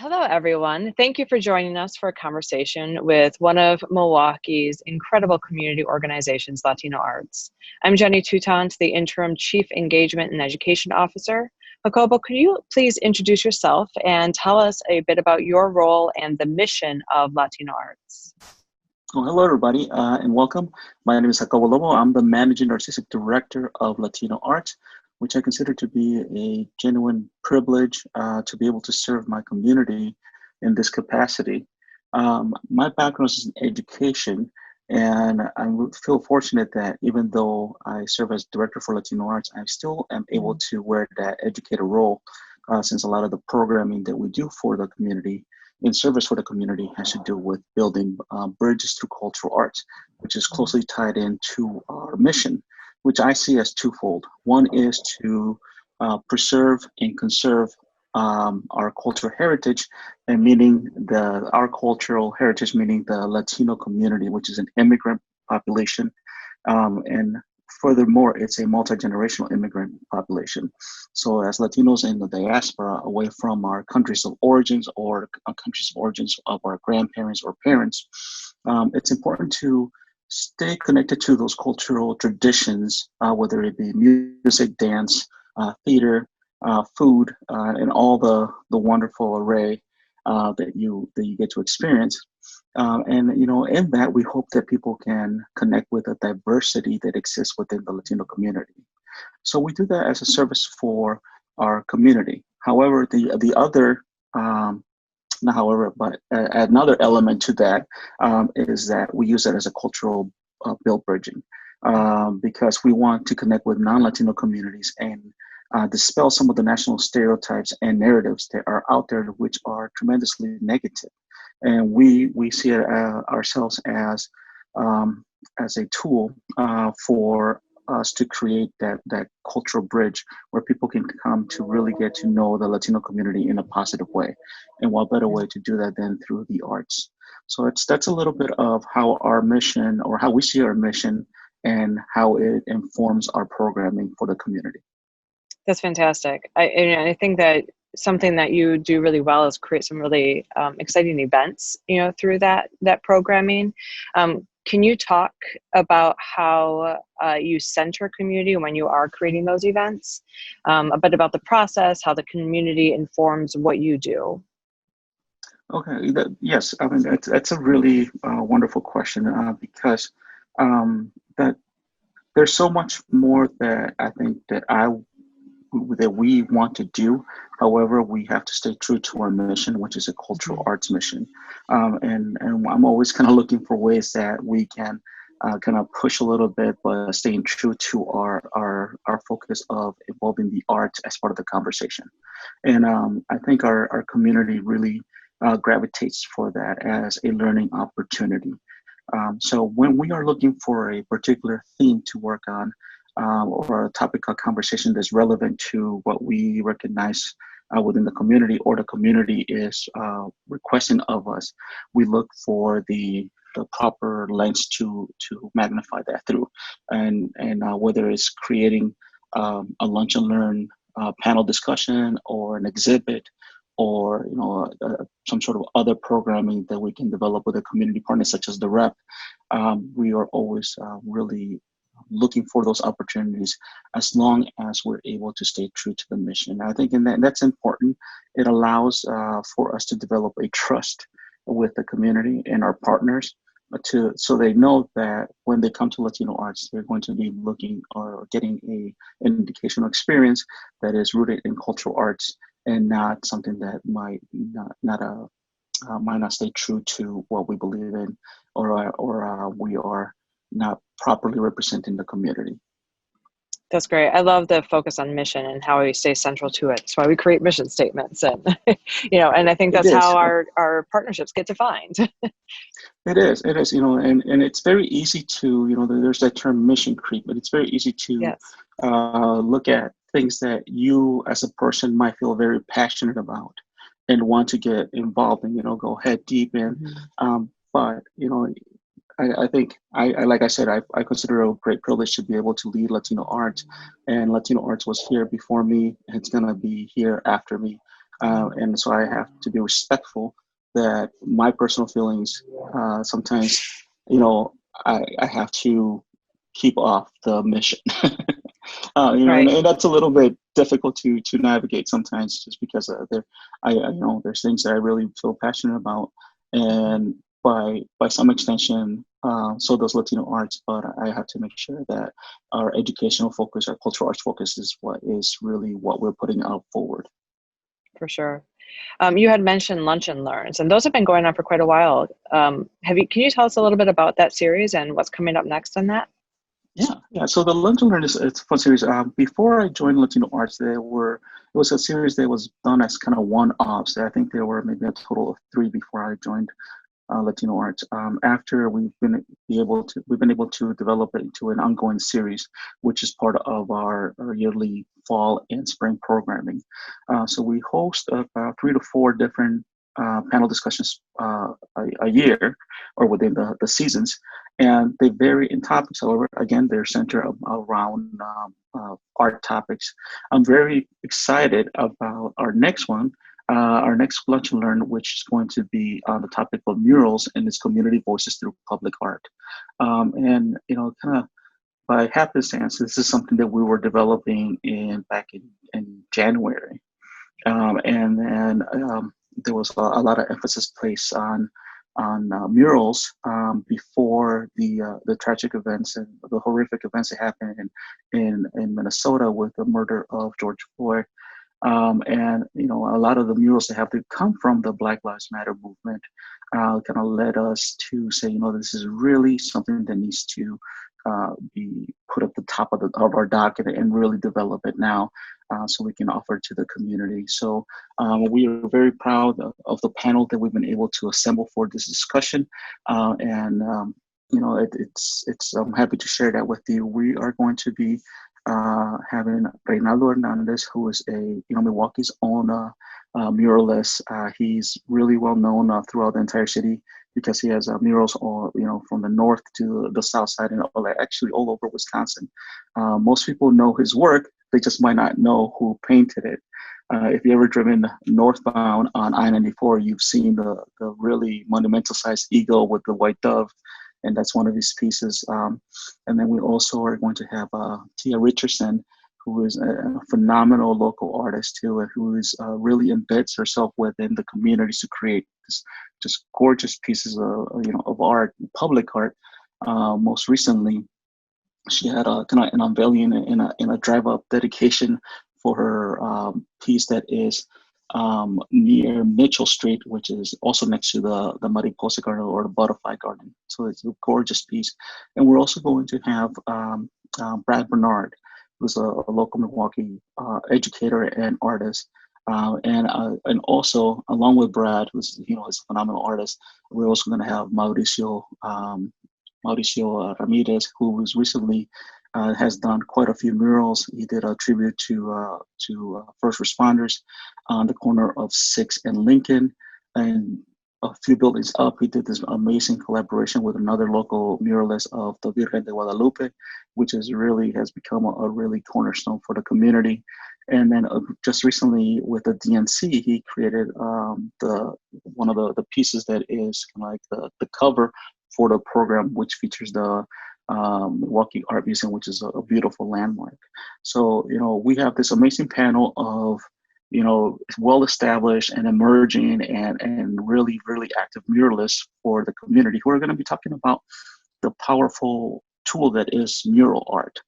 Hello, everyone. Thank you for joining us for a conversation with one of Milwaukee's incredible community organizations, Latino Arts. I'm Jenny Toutant, the Interim Chief Engagement and Education Officer. Jacobo, could you please introduce yourself and tell us a bit about your role and the mission of Latino Arts? Well, hello, everybody, and welcome. My name is Jacobo Lovo. I'm the Managing Artistic Director of Latino Arts, which I consider to be a genuine privilege to be able to serve my community in this capacity. My background is in education, and I feel fortunate that even though I serve as Director for Latino Arts, I still am able to wear that educator role since a lot of the programming that we do for the community in service for the community has to do with building bridges through cultural arts, which is closely tied into our mission, which I see as twofold. One is to preserve and conserve our cultural heritage, and meaning our cultural heritage, meaning the Latino community, which is an immigrant population, and furthermore, it's a multi-generational immigrant population. So as Latinos in the diaspora, away from our countries of origins or countries of origins of our grandparents or parents, it's important to stay connected to those cultural traditions, whether it be music, dance, theater, food, and all the wonderful array that you get to experience. And in that, we hope that people can connect with the diversity that exists within the Latino community. So we do that as a service for our community. However, the other not however, but another element to that is that we use it as a cultural build bridging because we want to connect with non-Latino communities and dispel some of the national stereotypes and narratives that are out there, which are tremendously negative. And we see it ourselves as a tool for us to create that cultural bridge where people can come to really get to know the Latino community in a positive way. And what better way to do that than through the arts? So that's a little bit of how our mission, or how we see our mission, and how it informs our programming for the community. That's fantastic. I think that something that you do really well is create some really exciting events, through that programming. Can you talk about how you center community when you are creating those events? A bit about the process, how the community informs what you do. Okay, yes, I mean that's a really wonderful question because that there's so much more that I think that we want to do. However, we have to stay true to our mission, which is a cultural arts mission. And I'm always kind of looking for ways that we can kind of push a little bit, but staying true to our focus of involving the arts as part of the conversation. And I think our community really gravitates for that as a learning opportunity. So when we are looking for a particular theme to work on, or a topic of conversation that's relevant to what we recognize within the community, or the community is requesting of us, we look for the proper lens to magnify that through, and whether it's creating a lunch and learn panel discussion, or an exhibit, or some sort of other programming that we can develop with a community partner such as the rep. We are always really looking for those opportunities as long as we're able to stay true to the mission. I think that's important. It allows for us to develop a trust with the community and our partners so they know that when they come to Latino Arts, they're going to be looking or getting an educational experience that is rooted in cultural arts, and not something that might not stay true to what we believe in, or we are not properly representing the community. That's great. I love the focus on mission and how we stay central to it. That's why we create mission statements, and and I think that's how our partnerships get defined. It is, and it's very easy to, there's that term mission creep, but it's very easy to look at things that you as a person might feel very passionate about and want to get involved in, go head deep in. But, I think, like I said, I consider it a great privilege to be able to lead Latino Arts, and Latino Arts was here before me, and it's going to be here after me. And so I have to be respectful that my personal feelings sometimes, you know, I have to keep off the mission. Right. And that's a little bit difficult to navigate sometimes, just because there's things that I really feel passionate about, and by some extension, so does Latino arts. But I have to make sure that our educational focus, our cultural arts focus, is what we're putting out forward. For sure. You had mentioned Lunch and Learns, and those have been going on for quite a while. Can you tell us a little bit about that series and what's coming up next on that? Yeah. So the Lunch and Learn it's a fun series. Before I joined Latino Arts, it was a series that was done as kind of one-offs. I think there were maybe a total of 3 before I joined Latino Arts. After we've been able to develop it into an ongoing series, which is part of our yearly fall and spring programming. So we host about 3 to 4 different panel discussions a year, or within the seasons, and they vary in topics. However, again, they're centered around art topics. I'm very excited about our next one, our next Lunch and Learn, which is going to be on the topic of murals and its community voices through public art. And kind of by happenstance, this is something that we were developing back in January, and then there was a lot of emphasis placed on murals before the tragic events and the horrific events that happened in Minnesota with the murder of George Floyd. And a lot of the murals that have to come from the Black Lives Matter movement kind of led us to say, this is really something that needs to be put at the top of our docket and really develop it now, so we can offer to the community. So we are very proud of the panel that we've been able to assemble for this discussion, and I'm happy to share that with you. We are going to be having Reynaldo Hernandez, who is Milwaukee's own muralist. He's really well known throughout the entire city, because he has murals all, from the north to the south side, and actually all over Wisconsin. Most people know his work, they just might not know who painted it. If you ever driven northbound on I-94, you've seen the really monumental sized eagle with the white dove, and that's one of his pieces. And then we also are going to have Tia Richardson, who is a phenomenal local artist too, and who is really embeds herself within the communities to create just gorgeous pieces of art, public art. Most recently, she had kind of an unveiling in a drive-up dedication for her piece that is near Mitchell Street, which is also next to the Mariposa Garden, or the Butterfly Garden. So it's a gorgeous piece. And we're also going to have Brad Bernard, who's a local Milwaukee educator and artist. And also, along with Brad, who's is a phenomenal artist, we're also going to have Mauricio Ramirez, who was recently has done quite a few murals. He did a tribute to first responders on the corner of 6th and Lincoln, and a few buildings up, he did this amazing collaboration with another local muralist of the Virgen de Guadalupe, which has become a really cornerstone for the community. And then just recently with the DNC, he created one of the pieces that is kind of like the cover for the program, which features the Milwaukee Art Museum, which is a beautiful landmark. So, we have this amazing panel of, well-established and emerging and really, really active muralists for the community, who are going to be talking about the powerful tool that is mural art,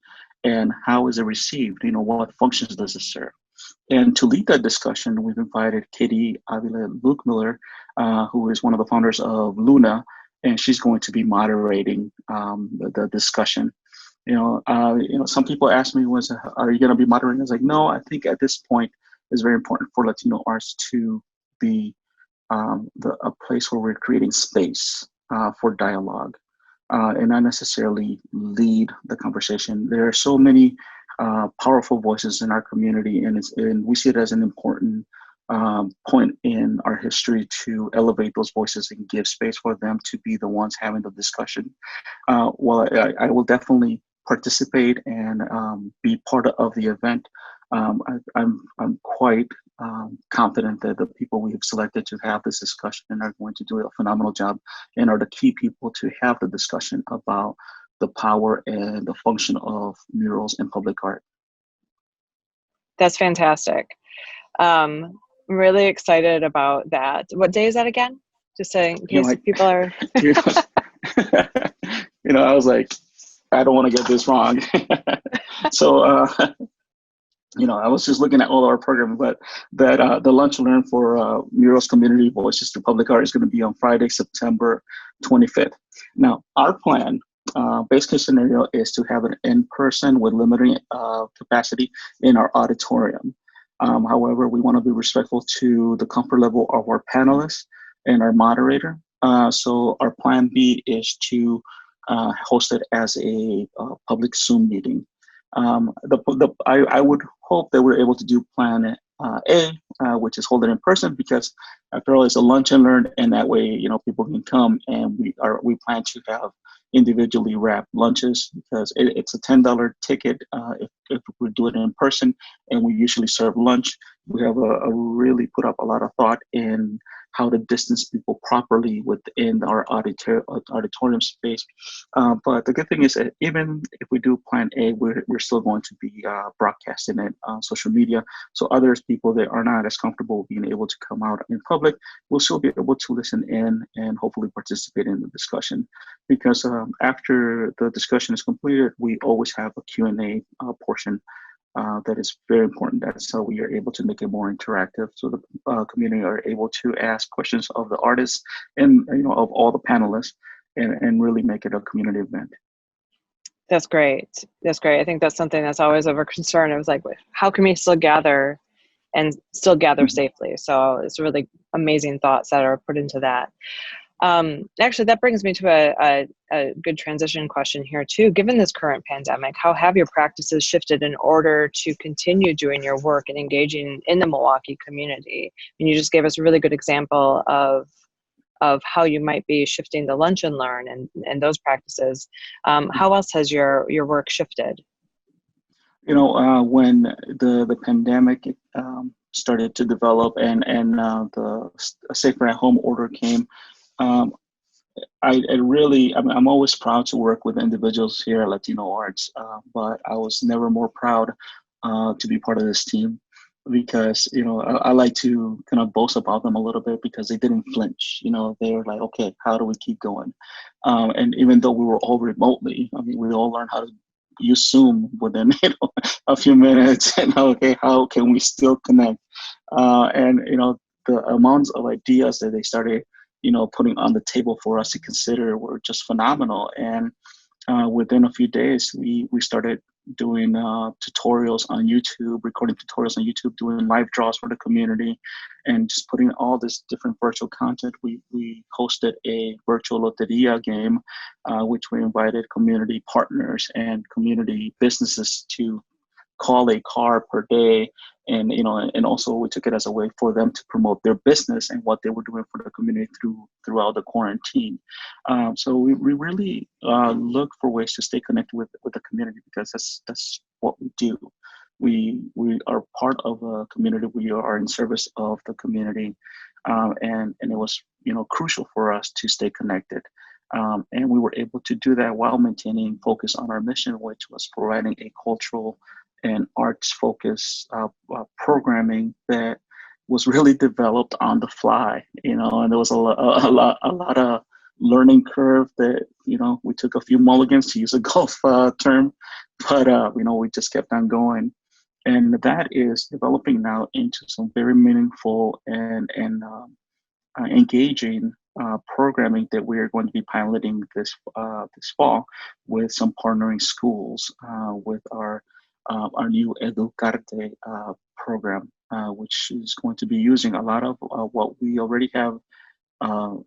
and how is it received? What functions does it serve? And to lead that discussion, we've invited Katie Avila Luke-Miller, who is one of the founders of Luna, and she's going to be moderating the discussion. Some people ask me, are you going to be moderating? I was like, no, I think at this point it's very important for Latino arts to be a place where we're creating space for dialogue, and not necessarily lead the conversation. There are so many powerful voices in our community, and we see it as an important point in our history to elevate those voices and give space for them to be the ones having the discussion. Well, I will definitely participate and be part of the event. I'm quite confident that the people we have selected to have this discussion are going to do a phenomenal job and are the key people to have the discussion about the power and the function of murals in public art. That's fantastic. I'm really excited about that. What day is that again? Just saying, in case people are. you know, I was like, I don't want to get this wrong. So, I was just looking at all our programs, but that the lunch and learn for Murals Community Voices through Public Art is going to be on Friday, September 25th. Now, our plan, base case scenario, is to have it in person with limited capacity in our auditorium. However, we want to be respectful to the comfort level of our panelists and our moderator. So our plan B is to host it as a public Zoom meeting. I would hope that we're able to do plan A, which is hold it in person, because after all, it's a lunch and learn, and that way, people can come, and we plan to have individually wrapped lunches, because it's a $10 ticket if we do it in person, and we usually serve lunch. We have a really put up a lot of thought in how to distance people properly within our auditorium space. But the good thing is that even if we do plan A, we're still going to be broadcasting it on social media. So others, people that are not as comfortable being able to come out in public, will still be able to listen in and hopefully participate in the discussion. Because after the discussion is completed, we always have a Q&A portion that is very important. That's how we are able to make it more interactive, so the community are able to ask questions of the artists and of all the panelists, and really make it a community event. That's great. That's great. I think that's something that's always of a concern. It was like, how can we still gather and still gather safely? So it's really amazing thoughts that are put into that. Actually, that brings me to a good transition question here too. Given this current pandemic, how have your practices shifted in order to continue doing your work and engaging in the Milwaukee community? And you just gave us a really good example of how you might be shifting the lunch and learn and those practices. How else has your work shifted? When the pandemic started to develop and the safer at home order came, I'm always proud to work with individuals here at Latino Arts, but I was never more proud to be part of this team, because I like to kind of boast about them a little bit, because they didn't flinch. They were like, okay, how do we keep going? And even though we were all remotely, we all learned how to use Zoom within a few minutes, and okay, how can we still connect? And the amounts of ideas that they started putting on the table for us to consider were just phenomenal. And within a few days, we started doing tutorials on YouTube, recording tutorials on YouTube, doing live draws for the community, and just putting all this different virtual content. We hosted a virtual loteria game, which we invited community partners and community businesses to call a car per day, and and also we took it as a way for them to promote their business and what they were doing for the community throughout the quarantine. So we really look for ways to stay connected with the community, because that's what we do. We are part of a community. We are in service of the community, and it was crucial for us to stay connected. And we were able to do that while maintaining focus on our mission, which was providing a cultural and arts focused programming that was really developed on the fly, and there was a lot of learning curve that we took a few mulligans, to use a golf term, but we just kept on going, and that is developing now into some very meaningful and engaging programming that we are going to be piloting this fall with some partnering schools with our new Educarte program, which is going to be using a lot of what we already have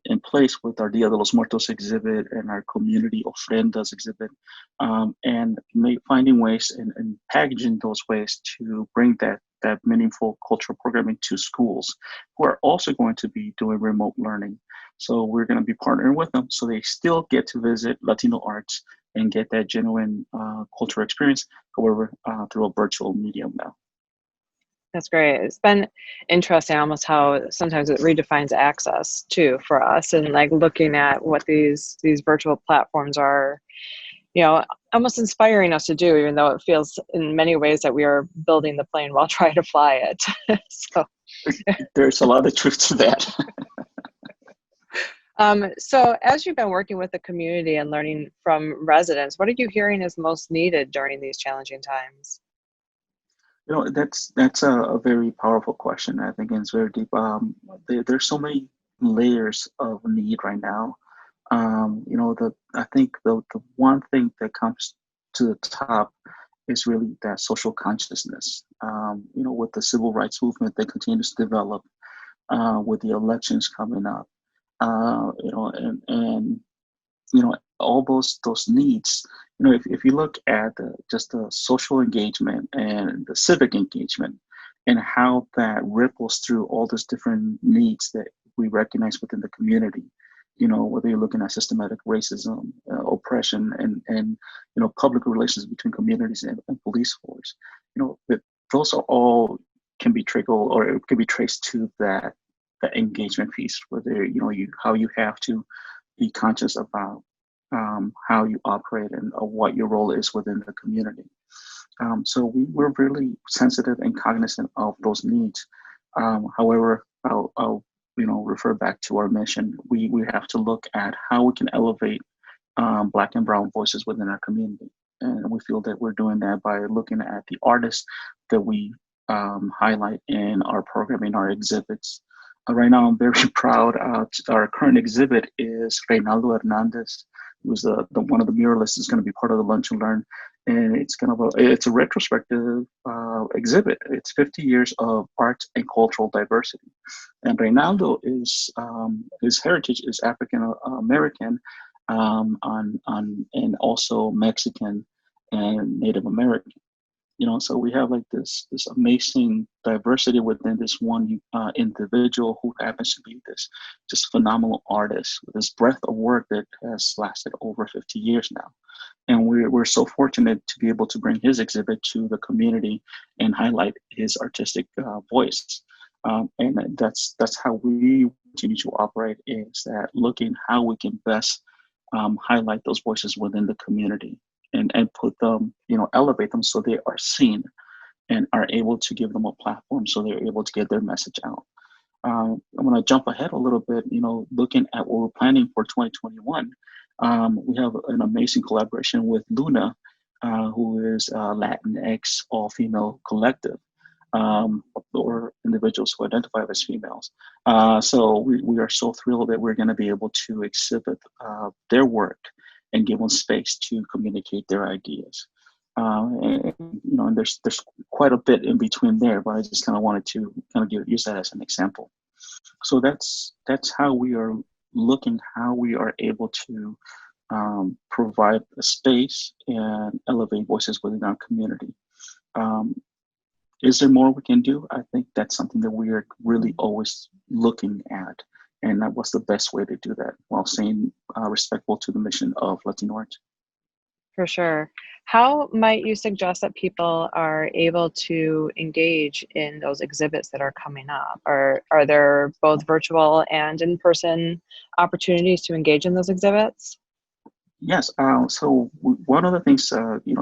in place with our Dia de los Muertos exhibit and our community ofrendas exhibit, and finding ways and packaging those ways to bring that meaningful cultural programming to schools who are also going to be doing remote learning. So we're going to be partnering with them, so they still get to visit Latino Arts and get that genuine cultural experience, however, through a virtual medium now. That's great. It's been interesting almost how sometimes it redefines access too for us, and like looking at what these virtual platforms are, almost inspiring us to do, even though it feels in many ways that we are building the plane while trying to fly it. So There's a lot of truth to that. so as you've been working with the community and learning from residents, what are you hearing is most needed during these challenging times? That's a very powerful question. I think it's very deep. There's so many layers of need right now. I think the one thing that comes to the top is really that social consciousness. With the civil rights movement that continues to develop, with the elections coming up, and all those needs. If you look at just the social engagement and the civic engagement and how that ripples through all those different needs that we recognize within the community, whether you're looking at systematic racism, oppression, and public relations between communities and police force, that those are all can be trickled or it can be traced to that engagement piece, whether how you have to be conscious about how you operate and what your role is within the community. So we're really sensitive and cognizant of those needs. However, I'll refer back to our mission. We have to look at how we can elevate Black and Brown voices within our community, and we feel that we're doing that by looking at the artists that we highlight in our programming, our exhibits. Right now, I'm very proud. Our current exhibit is Reynaldo Hernandez, who's the one of the muralists is going to be part of the Lunch and Learn, and it's a retrospective exhibit. It's 50 years of art and cultural diversity, and Reynaldo is his heritage is African American, and also Mexican and Native American. So we have like this amazing diversity within this one individual who happens to be this just phenomenal artist with this breadth of work that has lasted over 50 years now. And we're so fortunate to be able to bring his exhibit to the community and highlight his artistic voice. And that's how we continue to operate, is that looking how we can best highlight those voices within the community and put them, elevate them so they are seen and are able to give them a platform so they're able to get their message out. I'm going to jump ahead a little bit, looking at what we're planning for 2021. We have an amazing collaboration with Luna, who is a Latinx all-female collective, or individuals who identify as females. So we are so thrilled that we're going to be able to exhibit their work and give them space to communicate their ideas. And there's quite a bit in between there, but I just kind of wanted to kind of use that as an example. So that's how we are looking, how we are able to provide a space and elevate voices within our community. Is there more we can do? I think that's something that we are really always looking at, and what's the best way to do that while staying respectful to the mission of Latino art. For sure. How might you suggest that people are able to engage in those exhibits that are coming up? Are there both virtual and in-person opportunities to engage in those exhibits? Yes. So one of the things,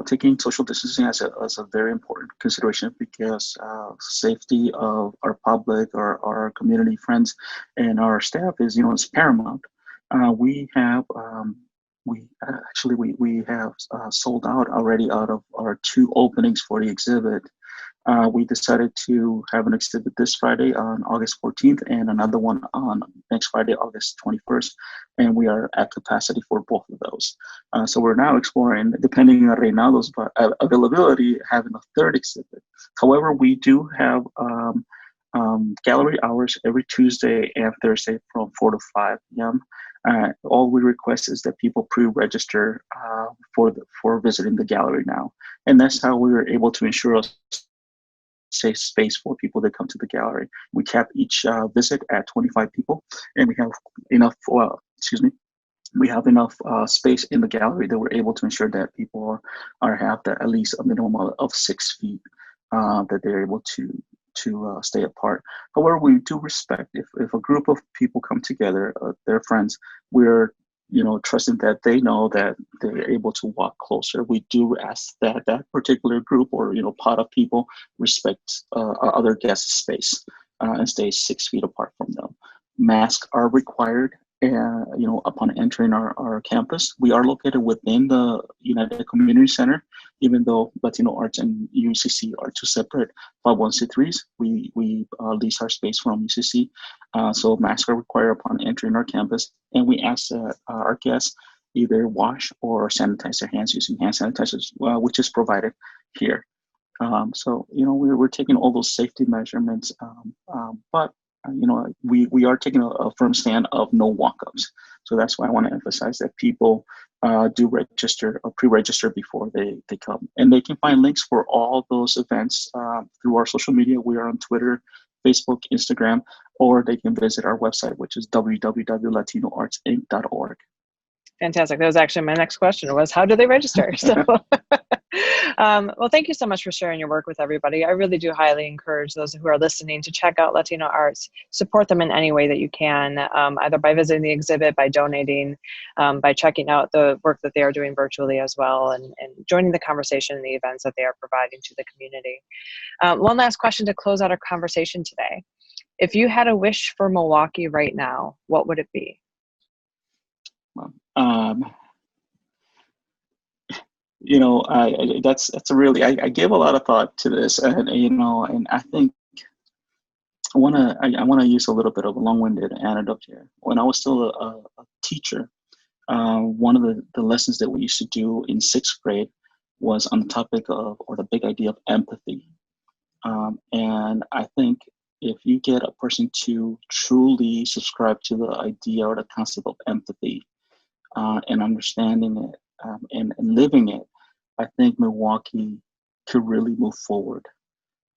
taking social distancing as a very important consideration, because safety of our public, our community friends, and our staff is paramount. We have we have sold out already out of our 2 openings for the exhibit. We decided to have an exhibit this Friday on August 14th and another one on next Friday, August 21st. And we are at capacity for both of those. So we're now exploring, depending on Reynaldo's availability, having a 3rd exhibit. However, we do have gallery hours every Tuesday and Thursday from 4 to 5 p.m. All we request is that people pre-register for visiting the gallery now. And that's how we were able to ensure a safe space for people that come to the gallery. We cap each visit at 25 people, and we have enough, we have enough space in the gallery that we're able to ensure that people have at least a minimum of 6 feet that they're able to to stay apart. However, we do respect if a group of people come together, they're friends, we're trusting that they know that they're able to walk closer. We do ask that that particular group or pot of people respect our other guests' space and stay 6 feet apart from them. Masks are required, and upon entering our campus. We are located within the United Community Center, even though Latino Arts and UCC are two separate 501c3s. We lease our space from UCC, so masks are required upon entering our campus, and we ask that our guests either wash or sanitize their hands using hand sanitizers, which is provided here. So we're taking all those safety measurements, but we are taking a firm stand of no walk-ups. So that's why I want to emphasize that people do register or pre-register before they come. And they can find links for all those events through our social media. We are on Twitter, Facebook, Instagram, or they can visit our website, which is www.latinoartsinc.org. Fantastic. That was actually my next question was, how do they register? So, well, thank you so much for sharing your work with everybody. I really do highly encourage those who are listening to check out Latino Arts, support them in any way that you can, either by visiting the exhibit, by donating, by checking out the work that they are doing virtually as well, and joining the conversation in the events that they are providing to the community. One last question to close out our conversation today. If you had a wish for Milwaukee right now, what would it be? That's a really, I gave a lot of thought to this, and and I think I want to use a little bit of a long-winded anecdote here. When I was still a teacher, one of the lessons that we used to do in 6th grade was on the topic of, or the big idea of, empathy. And I think if you get a person to truly subscribe to the idea or the concept of empathy, and understanding it, and living it, I think Milwaukee could really move forward.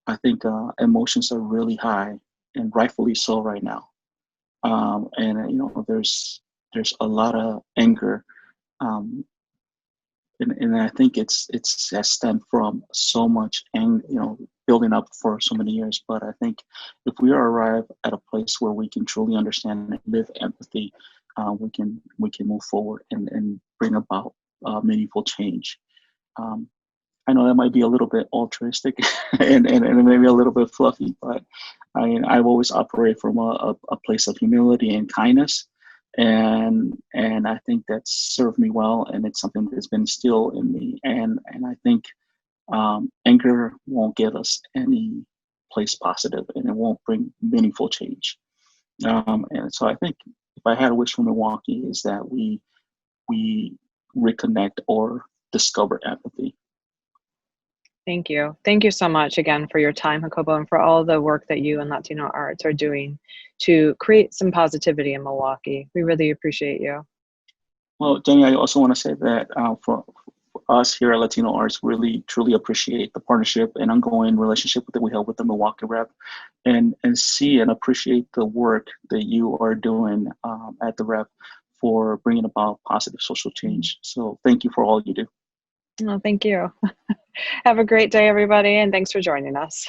I think emotions are really high, and rightfully so right now. And there's a lot of anger, and I think it's has stemmed from so much anger, building up for so many years. But I think if we arrive at a place where we can truly understand and live empathy, we can move forward and bring about meaningful change. I know that might be a little bit altruistic and maybe a little bit fluffy, but I've always operated from a place of humility and kindness, and I think that's served me well, and it's something that's been instilled in me, and I think anger won't get us any place positive, and it won't bring meaningful change. And so I think if I had a wish for Milwaukee is that we reconnect or discover empathy. Thank you. Thank you so much again for your time, Jacobo, and for all the work that you and Latino Arts are doing to create some positivity in Milwaukee. We really appreciate you. Well, Jenny, I also want to say that for us here at Latino Arts, really truly appreciate the partnership and ongoing relationship that we have with the Milwaukee rep, and see and appreciate the work that you are doing at the rep for bringing about positive social change. So thank you for all you do. Well, thank you. Have a great day, everybody, and thanks for joining us.